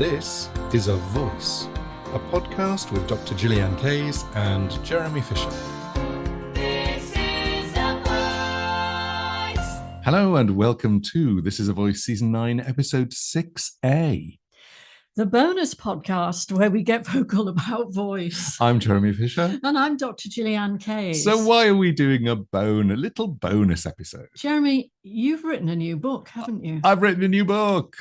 This is A Voice, a podcast with Dr. Gillian Kayes and Jeremy Fisher. This is A Voice. Hello and welcome to This is A Voice Season 9, Episode 6A. The bonus podcast where we get vocal about voice. I'm Jeremy Fisher. And I'm Dr. Gillian Kayes. So why are we doing a little bonus episode? Jeremy, you've written a new book, haven't you? I've written a new book.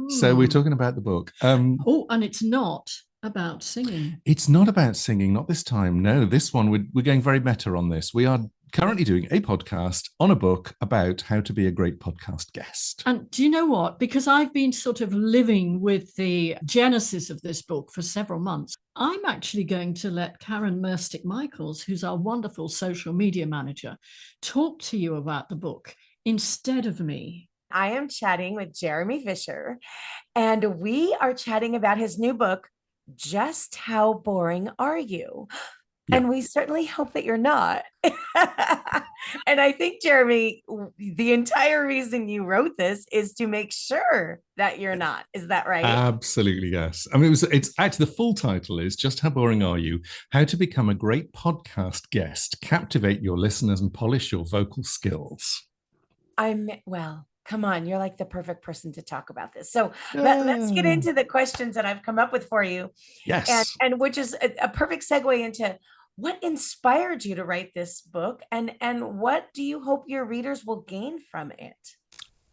So we're talking about the book. And it's not about singing. It's not about singing, not this time. No, this one, we're going very meta on this. We are currently doing a podcast on a book about how to be a great podcast guest. And do you know what? Because I've been sort of living with the genesis of this book for several months, I'm actually going to let Karen Merstik-Michaels, who's our wonderful social media manager, talk to you about the book instead of me. I am chatting with Jeremy Fisher, and we are chatting about his new book, Just How Boring Are You? Yeah. And we certainly hope that you're not. And I think, Jeremy, the entire reason you wrote this is to make sure that you're not. Is that right? Absolutely, yes. I mean, it's actually, the full title is Just How Boring Are You? How to Become a Great Podcast Guest, Captivate Your Listeners and Polish Your Vocal Skills. Well, come on, you're like the perfect person to talk about this. So let's get into the questions that I've come up with for you. Yes. And which is a perfect segue into what inspired you to write this book, and what do you hope your readers will gain from it?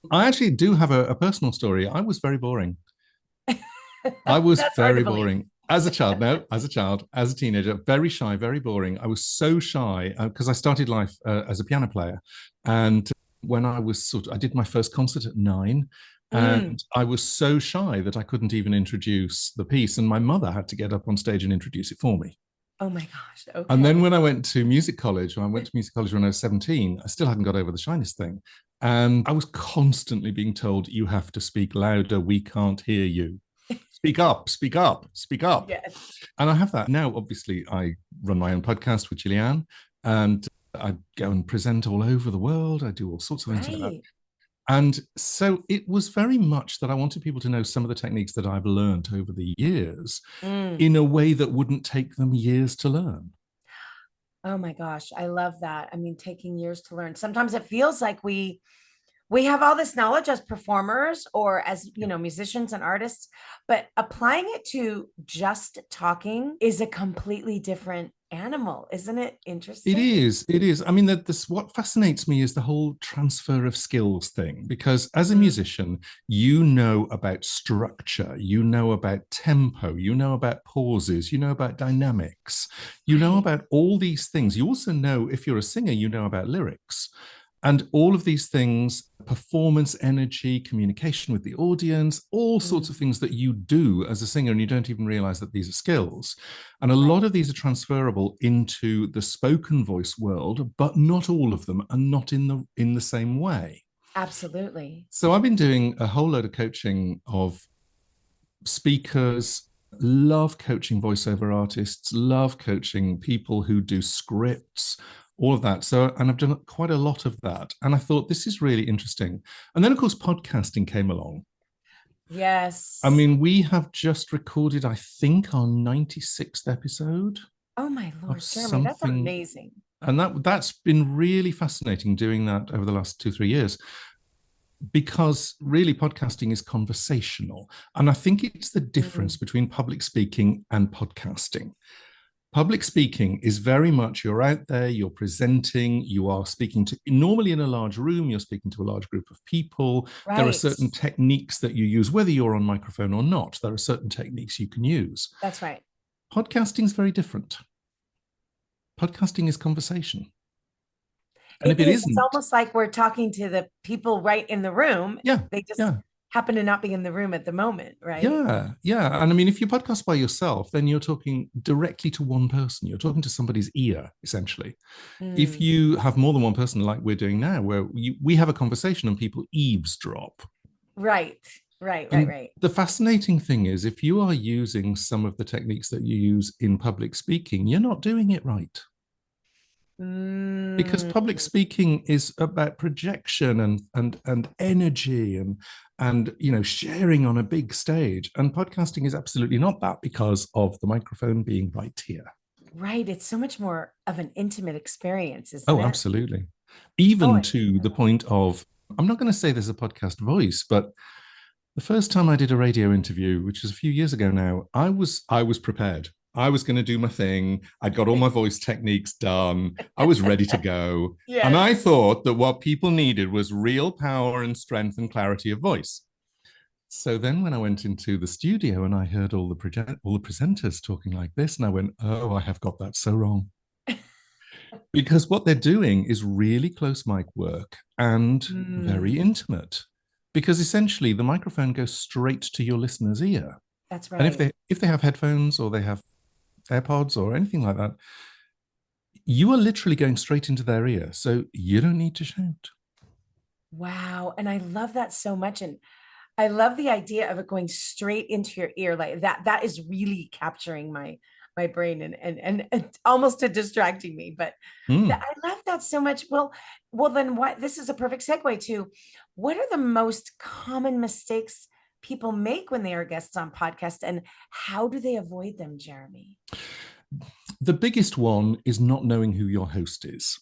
I actually do have a personal story. I was very boring. I was very boring. As a child, as a teenager, very shy, very boring. I was so shy because I started life as a piano player. And when I did my first concert at 9, and I was so shy that I couldn't even introduce the piece. And my mother had to get up on stage and introduce it for me. Oh my gosh. Okay. And then when I went to music college, when I was 17, I still hadn't got over the shyness thing. And I was constantly being told, you have to speak louder. We can't hear you. Speak up, speak up, speak up. Yes. And I have that. Now, obviously, I run my own podcast with Gillian, and I go and present all over the world. I do all sorts of things like that. And so it was very much that I wanted people to know some of the techniques that I've learned over the years in a way that wouldn't take them years to learn. Oh my gosh, I love that. I mean, taking years to learn. Sometimes it feels like we have all this knowledge as performers or as, musicians and artists, but applying it to just talking is a completely different animal. Isn't it interesting? It is. I mean, what fascinates me is the whole transfer of skills thing, because as a musician, you know about structure, you know about tempo, you know about pauses, you know about dynamics, you know about all these things. You also know, if you're a singer, you know about lyrics. And all of these things, performance, energy, communication with the audience, all sorts of things that you do as a singer, and you don't even realize that these are skills. And a lot of these are transferable into the spoken voice world, but not all of them, and not in the same way. Absolutely. So I've been doing a whole load of coaching of speakers, love coaching voiceover artists, love coaching people who do scripts, all of that. And I've done quite a lot of that. And I thought, this is really interesting. And then, of course, podcasting came along. Yes. I mean, we have just recorded, I think, our 96th episode. Oh, my Lord, Jeremy, that's amazing. And that's been really fascinating doing that over the last 2-3 years, because really podcasting is conversational. And I think it's the difference between public speaking and podcasting. Public speaking is very much, you're out there, you're presenting, you are speaking to, normally in a large room, you're speaking to a large group of people. Right. There are certain techniques that you use, whether you're on microphone or not. There are certain techniques you can use. That's right. Podcasting is very different. Podcasting is conversation. And if it isn't, it's almost like we're talking to the people right in the room. Yeah. They just happen to not be in the room at the moment, right? Yeah. And I mean, if you podcast by yourself, then you're talking directly to one person. You're talking to somebody's ear, essentially. If you have more than one person, like we're doing now, where we have a conversation and people eavesdrop. Right. The fascinating thing is, if you are using some of the techniques that you use in public speaking, you're not doing it right. Because Mm, public speaking is about projection and energy and sharing on a big stage, and podcasting is absolutely not that because of the microphone being right here. right. It's so much more of an intimate experience, isn't Oh, it? absolutely. Oh, Even I to the love point of, I'm not going to say there's a podcast voice, but the first time I did a radio interview, which was a few years ago now, I was prepared. I was going to do my thing. I'd got all my voice techniques done. I was ready to go. And I yes. thought that what people needed was real power and strength and clarity of voice. So then when I went into the studio and I heard all the presenters talking like this, and I went, "Oh, I have got that so wrong." Because what they're doing is really close mic work and Mm, very intimate. Because essentially the microphone goes straight to your listener's ear. that's And if right. they have headphones or they have AirPods or anything like that, you are literally going straight into their ear. So you don't need to shout. Wow. And I love that so much. And I love the idea of it going straight into your ear like that. That is really capturing my brain and almost to distracting me. But Mm. I love that so much. Well, then what this is a perfect segue to what are the most common mistakes people make when they are guests on podcasts and how do they avoid them, Jeremy? The biggest one is not knowing who your host is.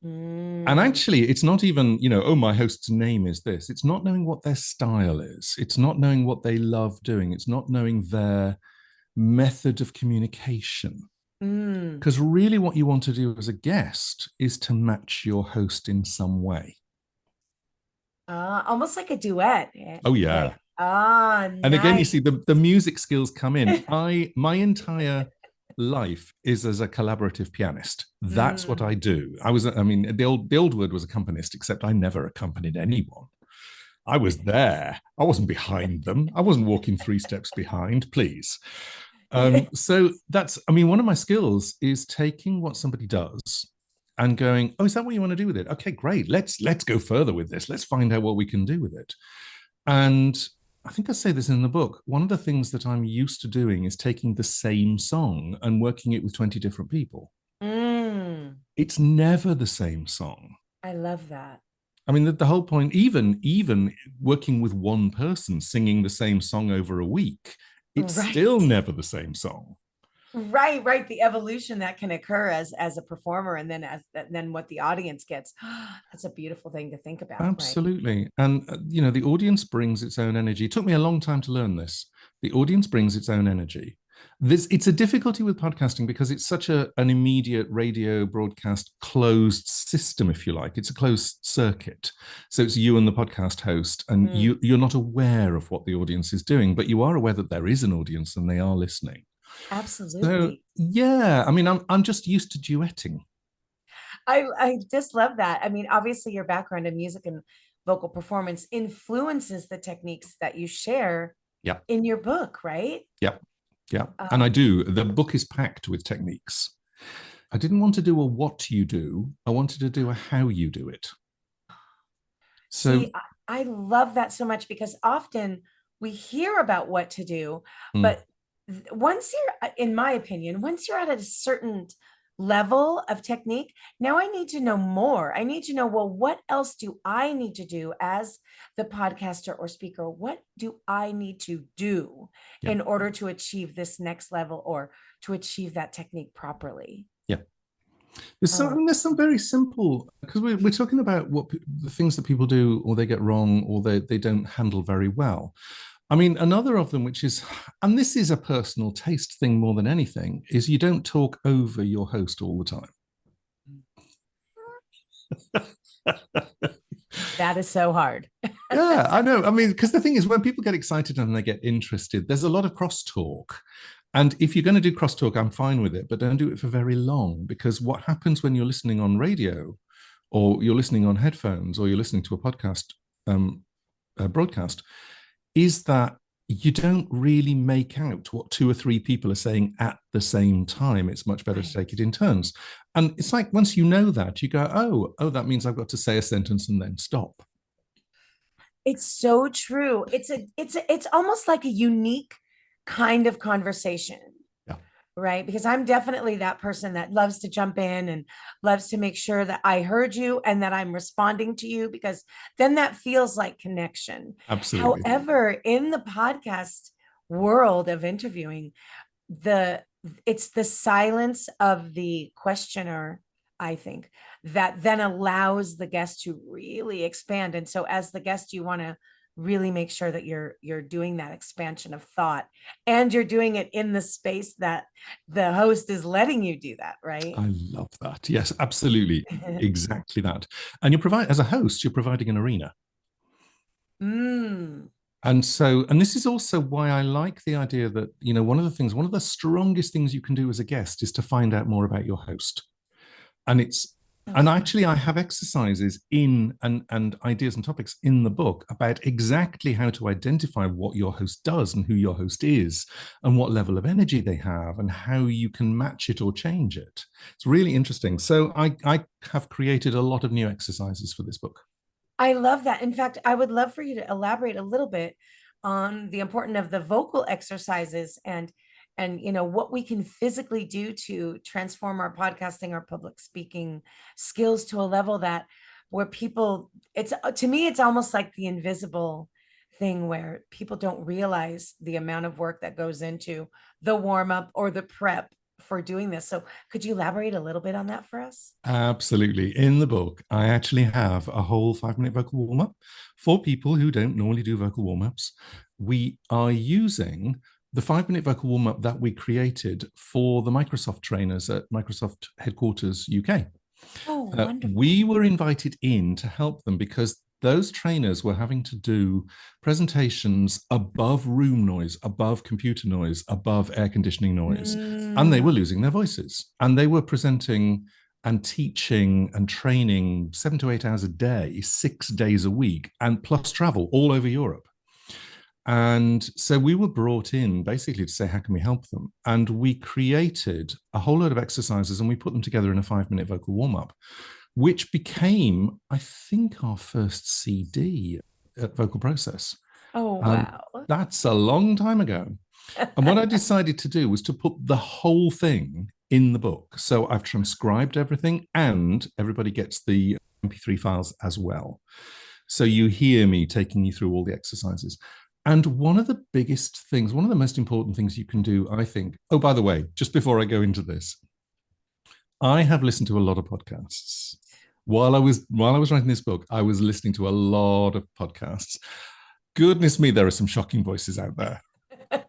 And Mm, actually, it's not even, oh, my host's name is this. It's not knowing what their style is. It's not knowing what they love doing. It's not knowing their method of communication. mm. Because really, what you want to do as a guest is to match your host in some way. Almost like a duet. Oh, Like, yeah. And again, you nice. see the music skills come in. My entire life is as a collaborative pianist. That's what Mm. I do. The old word was accompanist, except I never accompanied anyone. I was there. I wasn't behind them. I wasn't walking three steps behind, please. Yeah. So one of my skills is taking what somebody does and going, oh, is that what you want to do with it? Okay, great. Let's go further with this. Let's find out what we can do with it. And I think I say this in the book. One of the things that I'm used to doing is taking the same song and working it with 20 different people. Mm. It's never the same song. I love that. I mean, the whole point, even working with one person singing the same song over a week, it's still Right. never the same song. Right. The evolution that can occur as a performer and then what the audience gets. That's a beautiful thing to think about, right? Absolutely. And, the audience brings its own energy. It took me a long time to learn this. The audience brings its own energy. It's a difficulty with podcasting because it's such an immediate radio broadcast closed system, if you like. It's a closed circuit. So it's you and the podcast host, and Mm, you're not aware of what the audience is doing, but you are aware that there is an audience and they are listening. So absolutely. yeah, I mean, I'm just used to duetting. I just love that. I mean, obviously your background in music and vocal performance influences the techniques that you share Yeah, in your book, right? yeah, yeah. And I Um, do. The book is packed with techniques. I didn't want to do a what you do. I wanted to do a how you do it. So, See, I love that so much because often we hear about what to do, mm, but once you're, in my opinion, once you're at a certain level of technique, now I need to know more. I need to know, well, what else do I need to do as the podcaster or speaker? What do I need to do yeah, in order to achieve this next level or to achieve that technique properly? yeah. There's some very simple, because we're talking about the things that people do or they get wrong or they don't handle very well. I mean, another of them, which is, and this is a personal taste thing more than anything, is you don't talk over your host all the time. That is so hard. Yeah, I know. I mean, because the thing is, when people get excited and they get interested, there's a lot of crosstalk. And if you're going to do crosstalk, I'm fine with it, but don't do it for very long. Because what happens when you're listening on radio or you're listening on headphones or you're listening to a podcast broadcast is that you don't really make out what two or three people are saying at the same time. It's much better to Right. take it in turns. And it's like once you know that, you go, oh, that means I've got to say a sentence and then stop. It's so true. It's almost like a unique kind of conversation. Yeah. right? Because I'm definitely that person that loves to jump in and loves to make sure that I heard you and that I'm responding to you, because then that feels like connection. Absolutely. However, in the podcast world of interviewing, the it's the silence of the questioner, I think, that then allows the guest to really expand. And so as the guest, you want to really make sure that you're doing that expansion of thought, and you're doing it in the space that the host is letting you do that, right? I love that. Yes, absolutely. Exactly that. And as a host, you're providing an arena. Mm. And this is also why I like the idea that, one of the strongest things you can do as a guest is to find out more about your host. And actually, I have exercises and ideas and topics in the book about exactly how to identify what your host does and who your host is and what level of energy they have and how you can match it or change it. It's really interesting. So I have created a lot of new exercises for this book. I love that. In fact, I would love for you to elaborate a little bit on the importance of the vocal exercises, and what we can physically do to transform our podcasting, our public speaking skills to a level that where people, it's to me it's almost like the invisible thing where people don't realize the amount of work that goes into the warm up or the prep for doing this. So could you elaborate a little bit on that for us? Absolutely. In the book, I actually have a whole 5-minute vocal warm up for people who don't normally do vocal warm ups. We are using the 5-minute vocal warm up that we created for the Microsoft trainers at Microsoft headquarters UK. Oh, wonderful. We were invited in to help them because those trainers were having to do presentations above room noise, above computer noise, above air conditioning noise, and they were losing their voices. And they were presenting and teaching and training 7 to 8 hours a day, 6 days a week, and plus travel all over Europe. And so we were brought in basically to say, how can we help them? And we created a whole load of exercises and we put them together in a 5-minute vocal warm-up, which became, I think, our first CD at Vocal Process. Oh, wow. That's a long time ago. And what I decided to do was to put the whole thing in the book. So I've transcribed everything and everybody gets the MP3 files as well. So you hear me taking you through all the exercises. And one of the biggest things, one of the most important things you can do, I think, oh, by the way, just before I go into this, I have listened to a lot of podcasts. While I was writing this book, I was listening to a lot of podcasts. Goodness me, there are some shocking voices out there. Yeah.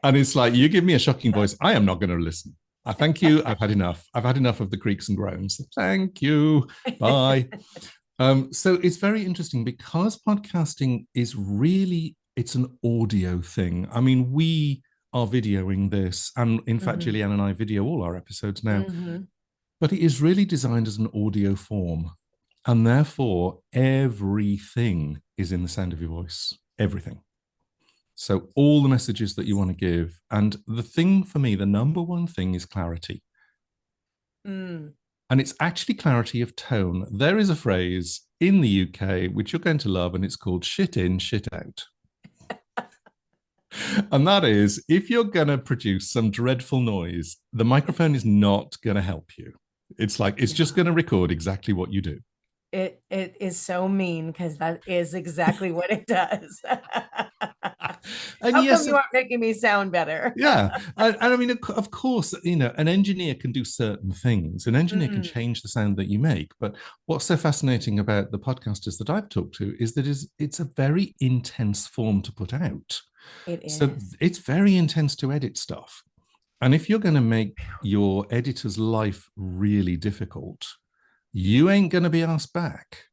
And it's like, you give me a shocking voice, I am not going to listen. I thank you. I've had enough. I've had enough of the creaks and groans. Thank you. Bye. So it's very interesting because podcasting is really, it's an audio thing. I mean, we are videoing this, and in fact, Gillian and I video all our episodes now, but it is really designed as an audio form. And therefore, everything is in the sound of your voice, everything. So all the messages that you want to give. And the thing for me, the number one thing is clarity. And it's actually clarity of tone. There is a phrase in the UK, which you're going to love, and it's called shit in, shit out. And that is, if you're going to produce some dreadful noise, the microphone is not going to help you. It's like, it's just going to record exactly what you do. It is so mean because that is exactly what it does. And How yes, come you aren't making me sound better? Yeah. And I mean, of course, an engineer can do certain things. An engineer can change the sound that you make. But what's so fascinating about the podcasters that I've talked to is that it's a very intense form to put out. It is. So it's very intense to edit stuff. And if you're going to make your editor's life really difficult, you ain't going to be asked back.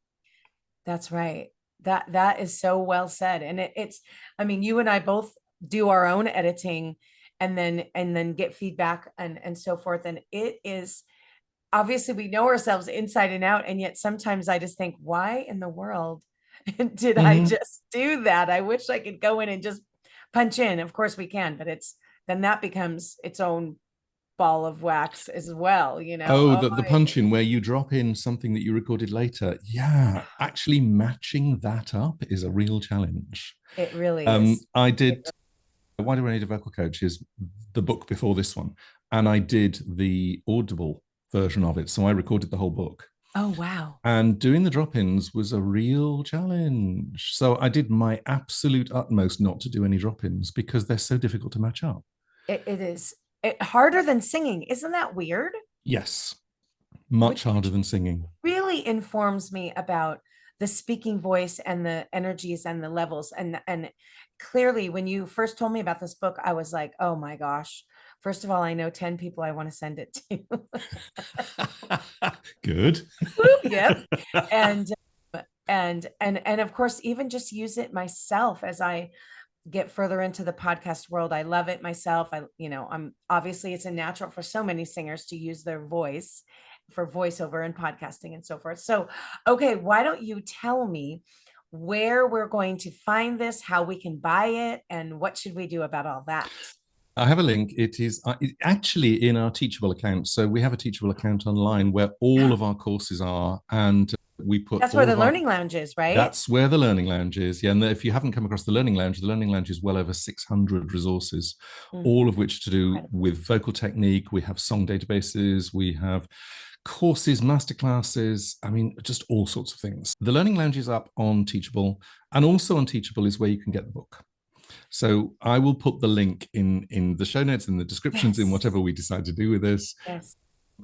That's right. That is so well said. And it's, I mean, you and I both do our own editing and then get feedback and so forth. And it is, obviously we know ourselves inside and out. And yet sometimes I just think, why in the world did I just do that? I wish I could go in and just punch in. Of course we can, but then that becomes its own ball of wax as well, the punch in where you drop in something that you recorded later. Yeah, actually matching that up is a real challenge. It really is. I did Why Do I Need a Vocal Coach is the book before this one. And I did the Audible version of it. So I recorded the whole book. Oh, wow. And doing the drop-ins was a real challenge. So I did my absolute utmost not to do any drop-ins because they're so difficult to match up. It is harder than singing. Isn't that weird? Yes, much Which harder than singing. really informs me about the speaking voice and the energies and the levels. And clearly, when you first told me about this book, I was like, oh my gosh. First of all, I know 10 people I want to send it to. Good. Yep. And of course, even just use it myself as I get further into the podcast world. I love it myself. I'm obviously, it's a natural for so many singers to use their voice for voiceover and podcasting and so forth. So, okay, why don't you tell me where we're going to find this, how we can buy it, and what should we do about all that? I have a link. It is actually in our Teachable account. So we have a Teachable account online where all of our courses are, and we put that's where the Learning Lounge is, right? That's where the Learning Lounge is. Yeah. And if you haven't come across the Learning Lounge is well over 600 resources, all of which to do with vocal technique. We have song databases, we have courses, masterclasses, I mean, just all sorts of things. The Learning Lounge is up on Teachable, and also on Teachable is where you can get the book. So I will put the link in the show notes, in the descriptions, in whatever we decide to do with this. Yes.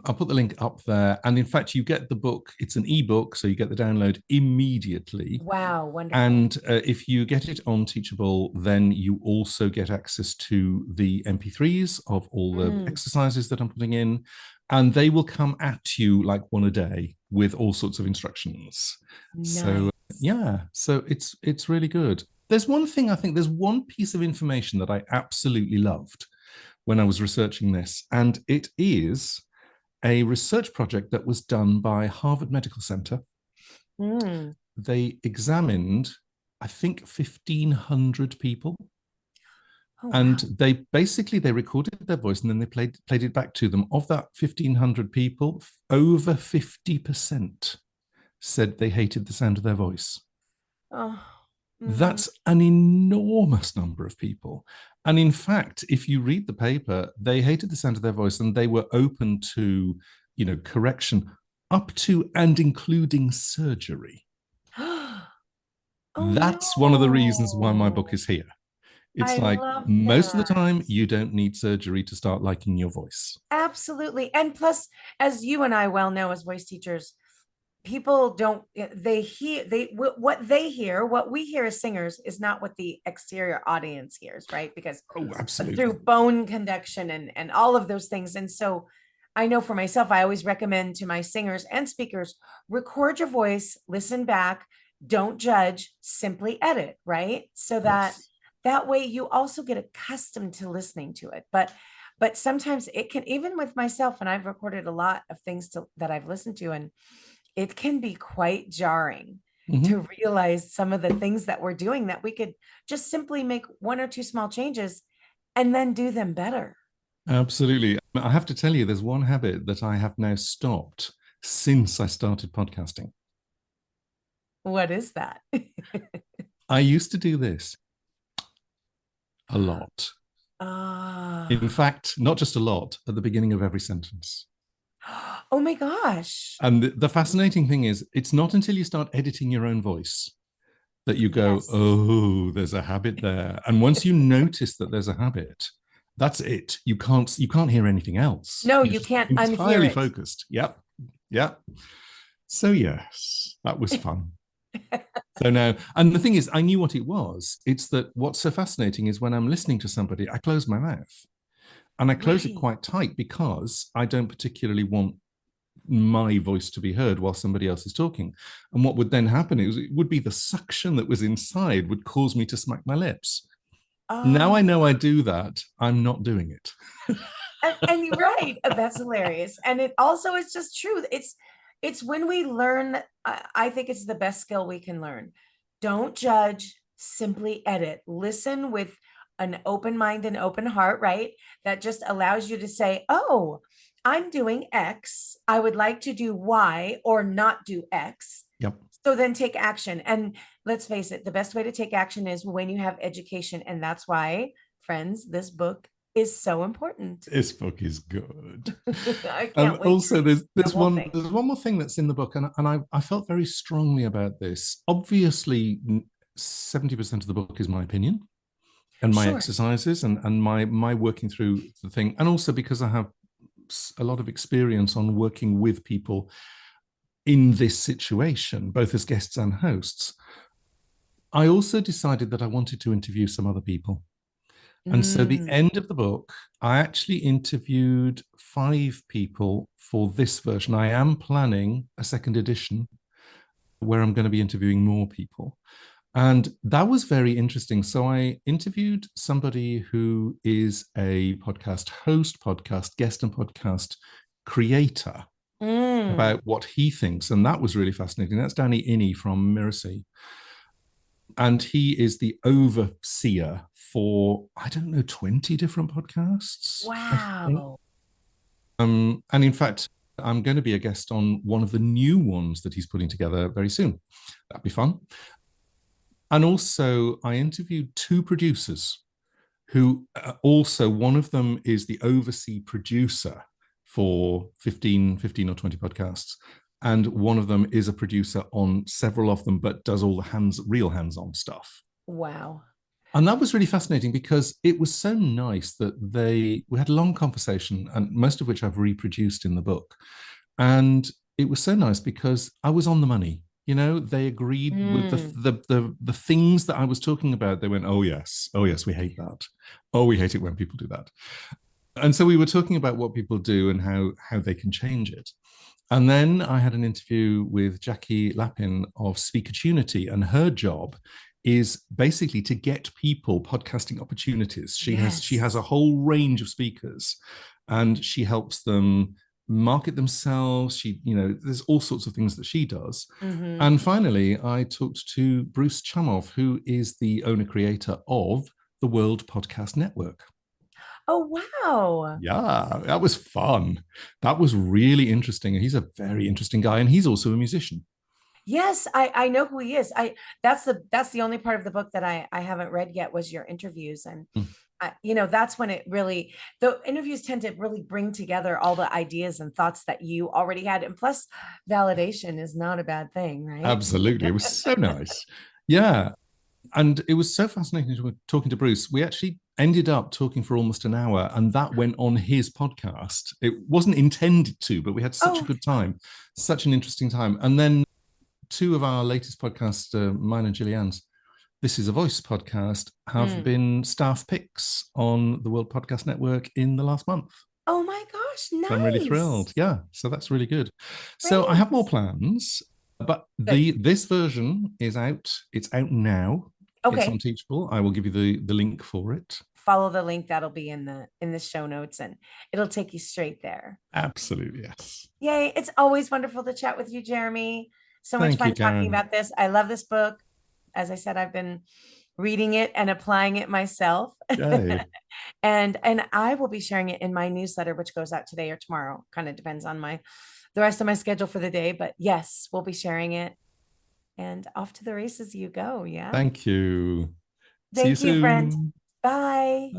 I'll put the link up there. And in fact, you get the book. It's an ebook, so you get the download immediately. Wow, wonderful. And if you get it on Teachable, then you also get access to the MP3s of all the exercises that I'm putting in. And they will come at you like one a day with all sorts of instructions. Nice. So yeah, so it's really good. There's one thing, I think there's one piece of information that I absolutely loved when I was researching this, and it is a research project that was done by Harvard Medical Center. They examined, I think, 1,500 people. Oh, and wow. They recorded their voice and then they played it back to them. Of that 1,500 people, over 50% said they hated the sound of their voice. Oh. That's an enormous number of people. And in fact, if you read the paper, they hated the sound of their voice and they were open to, correction up to and including surgery. That's one of the reasons why my book is here. It's most of the time, you don't need surgery to start liking your voice. Absolutely. And plus, as you and I well know as voice teachers, people don't, what we hear as singers is not what the exterior audience hears, right? Because absolutely. Through bone conduction and all of those things. And so I know for myself, I always recommend to my singers and speakers, record your voice, listen back, don't judge, simply edit, right? So that way you also get accustomed to listening to it. But sometimes it can, even with myself, and I've recorded a lot of things that I've listened to, and it can be quite jarring to realize some of the things that we're doing, that we could just simply make one or two small changes and then do them better. Absolutely. I have to tell you, there's one habit that I have now stopped since I started podcasting. What is that? I used to do this a lot. In fact, not just a lot, at the beginning of every sentence. Oh my gosh. And the fascinating thing is, it's not until you start editing your own voice that you go, oh, there's a habit there. And once you notice that there's a habit, that's it. You can't hear anything else. No, you can't entirely unhear it. Focused. Yep. So yes, that was fun. So now, and the thing is, I knew what it was. It's that what's so fascinating is when I'm listening to somebody, I close my mouth. And I close it quite tight because I don't particularly want my voice to be heard while somebody else is talking. And what would then happen is it would be the suction that was inside would cause me to smack my lips. Now I know I do that. I'm not doing it. and you're right. That's hilarious. And it also is just true. It's when we learn, I think it's the best skill we can learn. Don't judge, simply edit. Listen with an open mind and open heart, right? That just allows you to say, oh, I'm doing X. I would like to do Y or not do X. Yep. So then take action. And let's face it, the best way to take action is when you have education. And that's why friends, this book is so important. This book is good. I can't wait. Also, there's the whole thing. one more thing that's in the book, and I felt very strongly about this. Obviously, 70% of the book is my opinion and my Sure. exercises and my working through the thing, and also because I have a lot of experience on working with people in this situation, both as guests and hosts. I also decided that I wanted to interview some other people. And so the end of the book, I actually interviewed 5 people for this version. I am planning a second edition where I'm going to be interviewing more people. And that was very interesting. So I interviewed somebody who is a podcast host, podcast guest, and podcast creator about what he thinks. And that was really fascinating. That's Danny Inney from Merstik. And he is the overseer for, I don't know, 20 different podcasts. Wow. And in fact, I'm going to be a guest on one of the new ones that he's putting together very soon. That'd be fun. And also, I interviewed 2 producers who also, one of them is the oversee producer for 15 or 20 podcasts. And one of them is a producer on several of them, but does all the real hands-on stuff. Wow. And that was really fascinating because it was so nice that we had a long conversation, and most of which I've reproduced in the book. And it was so nice because I was on the money. You know, they agreed with the things that I was talking about. They went, oh yes, we hate that. Oh, we hate it when people do that. And so we were talking about what people do and how they can change it. And then I had an interview with Jackie Lappin of Speakertunity, and her job is basically to get people podcasting opportunities. She has a whole range of speakers, and she helps them market themselves. There's all sorts of things that she does. And finally, I talked to Bruce Chamoff, who is the owner creator of the World Podcast Network. Oh, wow. Yeah, that was fun. That was really interesting. He's a very interesting guy, and he's also a musician. Yes, I know who he is. That's the only part of the book that I haven't read yet was your interviews. And that's when the interviews tend to really bring together all the ideas and thoughts that you already had. And plus, validation is not a bad thing, right? Absolutely. It was so nice. Yeah. And it was so fascinating talking to Bruce. We actually ended up talking for almost an hour, and that went on his podcast. It wasn't intended to, but we had such a good time, such an interesting time. And then 2 of our latest podcasts, mine and Gillian's, This Is a Voice podcast, have been staff picks on the World Podcast Network in the last month. Oh my gosh, nice. So I'm really thrilled. Yeah, so that's really good. Great. So I have more plans, but this version is out. It's out now. Okay. It's on Teachable. I will give you the link for it. Follow the link that'll be in the show notes, and it'll take you straight there. Absolutely, yes. Yay. It's always wonderful to chat with you, Jeremy. So much fun talking about this. I love this book. As I said, I've been reading it and applying it myself. and I will be sharing it in my newsletter, which goes out today or tomorrow. Kind of depends on the rest of my schedule for the day. But yes, we'll be sharing it. And off to the races you go. Yeah. Thank you. Thank See you you, soon. friend. Bye.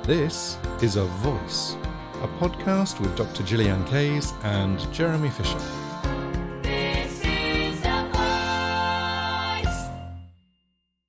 This is A Voice, a podcast with Dr. Gillian Kays and Jeremy Fisher.